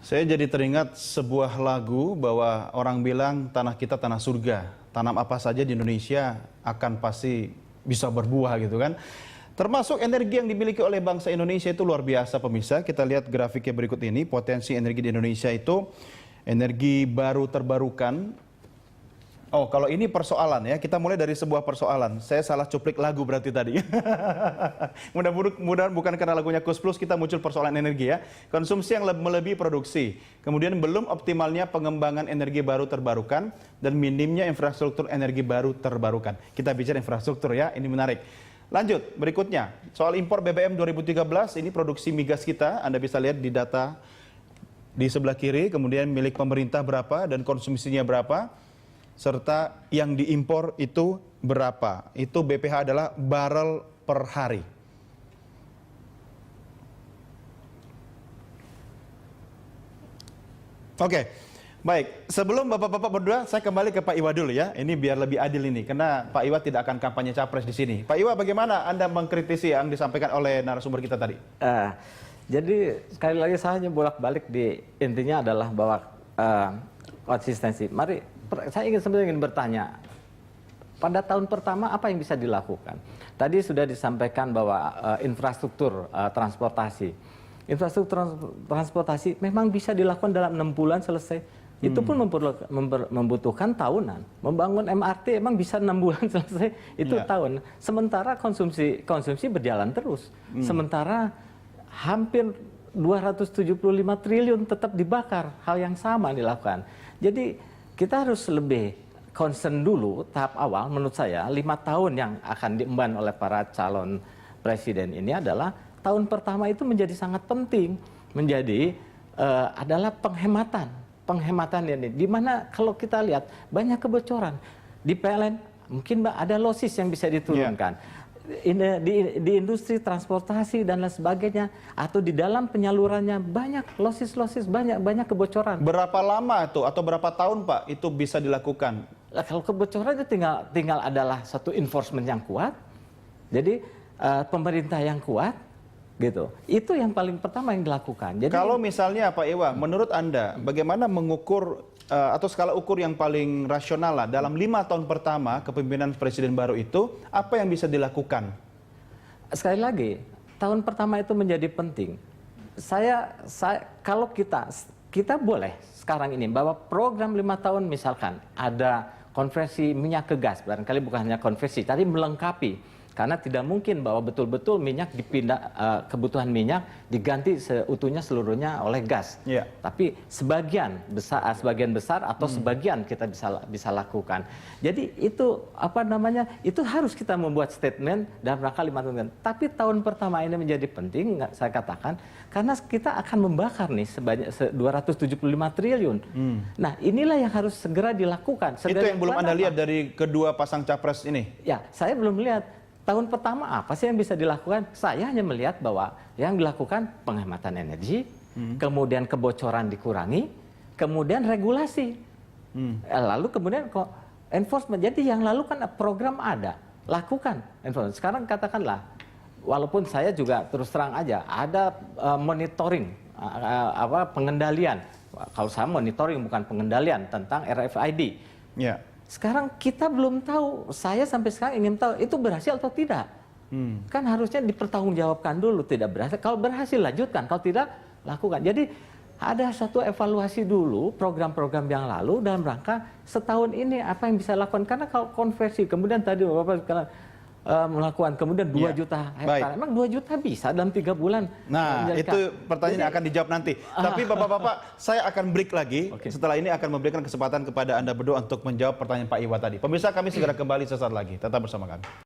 Saya jadi teringat sebuah lagu bahwa orang bilang tanah kita tanah surga. Tanam apa saja di Indonesia akan pasti bisa berbuah gitu kan. Termasuk energi yang dimiliki oleh bangsa Indonesia itu luar biasa pemirsa. Kita lihat grafiknya berikut ini. Potensi energi di Indonesia itu energi baru terbarukan. Oh, kalau ini persoalan ya, kita mulai dari sebuah persoalan. Saya salah cuplik lagu berarti tadi. Mudah-mudahan bukan karena lagunya Kus Plus kita muncul persoalan energi ya. Konsumsi yang melebihi produksi. Kemudian belum optimalnya pengembangan energi baru terbarukan dan minimnya infrastruktur energi baru terbarukan. Kita bicara infrastruktur ya, ini menarik. Lanjut, berikutnya. Soal impor BBM 2013, ini produksi migas kita. Anda bisa lihat di data di sebelah kiri, kemudian milik pemerintah berapa dan konsumsinya berapa. Serta yang diimpor itu berapa. Itu BPH adalah barrel per hari. Oke, baik. Sebelum Bapak-Bapak berdua, saya kembali ke Pak Iwa dulu ya. Ini biar lebih adil ini, karena Pak Iwa tidak akan kampanye capres di sini. Pak Iwa, bagaimana Anda mengkritisi yang disampaikan oleh narasumber kita tadi? Jadi sekali lagi saya hanya bolak-balik di intinya adalah bahwa konsistensi. Mari, saya sebenarnya ingin bertanya, pada tahun pertama apa yang bisa dilakukan? Tadi sudah disampaikan bahwa infrastruktur transportasi. Infrastruktur transportasi memang bisa dilakukan dalam 6 bulan selesai. Itu pun membutuhkan tahunan. Membangun MRT emang bisa 6 bulan selesai, itu tahun. Sementara konsumsi berjalan terus. Sementara hampir 275 triliun tetap dibakar, hal yang sama dilakukan. Jadi kita harus lebih concern dulu tahap awal menurut saya 5 tahun yang akan diemban oleh para calon presiden ini adalah tahun pertama itu menjadi sangat penting, menjadi adalah penghematan ini. Dimana kalau kita lihat banyak kebocoran di PLN, mungkin ada losses yang bisa diturunkan. Di industri transportasi dan lain sebagainya, atau di dalam penyalurannya banyak losses, banyak kebocoran. Berapa lama itu atau berapa tahun Pak itu bisa dilakukan? Kalau kebocoran itu tinggal adalah satu enforcement yang kuat, jadi pemerintah yang kuat, gitu. Itu yang paling pertama yang dilakukan. Jadi, kalau misalnya Pak Iwa, menurut Anda bagaimana mengukur atau skala ukur yang paling rasional lah dalam 5 tahun pertama kepemimpinan presiden baru itu, apa yang bisa dilakukan? Sekali lagi, tahun pertama itu menjadi penting. Kalau kita boleh sekarang ini bahwa program 5 tahun misalkan ada konversi minyak ke gas, barangkali bukan hanya konversi, tadi melengkapi. Karena tidak mungkin bahwa betul-betul minyak dipindah, kebutuhan minyak diganti seutuhnya seluruhnya oleh gas. Tapi sebagian besar atau sebagian kita bisa lakukan. Jadi itu itu harus kita membuat statement dalam rangka 5 tahun. Tapi tahun pertama ini menjadi penting, saya katakan, karena kita akan membakar nih sebanyak 275 triliun. Nah, inilah yang harus segera dilakukan. Itu yang belum Anda lihat dari kedua pasang capres ini? Ya, saya belum lihat. Tahun pertama apa sih yang bisa dilakukan? Saya hanya melihat bahwa yang dilakukan penghematan energi, kemudian kebocoran dikurangi, kemudian regulasi. Lalu kemudian enforcement. Jadi yang lalu kan program ada, lakukan enforcement. Sekarang katakanlah, walaupun saya juga terus terang aja, ada monitoring, pengendalian. Kalau saya monitoring bukan pengendalian tentang RFID. Sekarang kita belum tahu, saya sampai sekarang ingin tahu itu berhasil atau tidak. Kan harusnya dipertanggungjawabkan dulu, tidak berhasil. Kalau berhasil lanjutkan, kalau tidak lakukan. Jadi ada satu evaluasi dulu program-program yang lalu dalam rangka setahun ini apa yang bisa lakukan. Karena kalau konversi, kemudian tadi Bapak melakukan kemudian 2 juta hektar. Emang 2 juta bisa dalam 3 bulan? Nah, itu pertanyaan yang akan dijawab nanti. Tapi Bapak-Bapak, saya akan break lagi. Setelah ini akan memberikan kesempatan kepada Anda berdua untuk menjawab pertanyaan Pak Iwa tadi. Pemirsa, kami segera kembali sesaat lagi. Tetap bersama kami.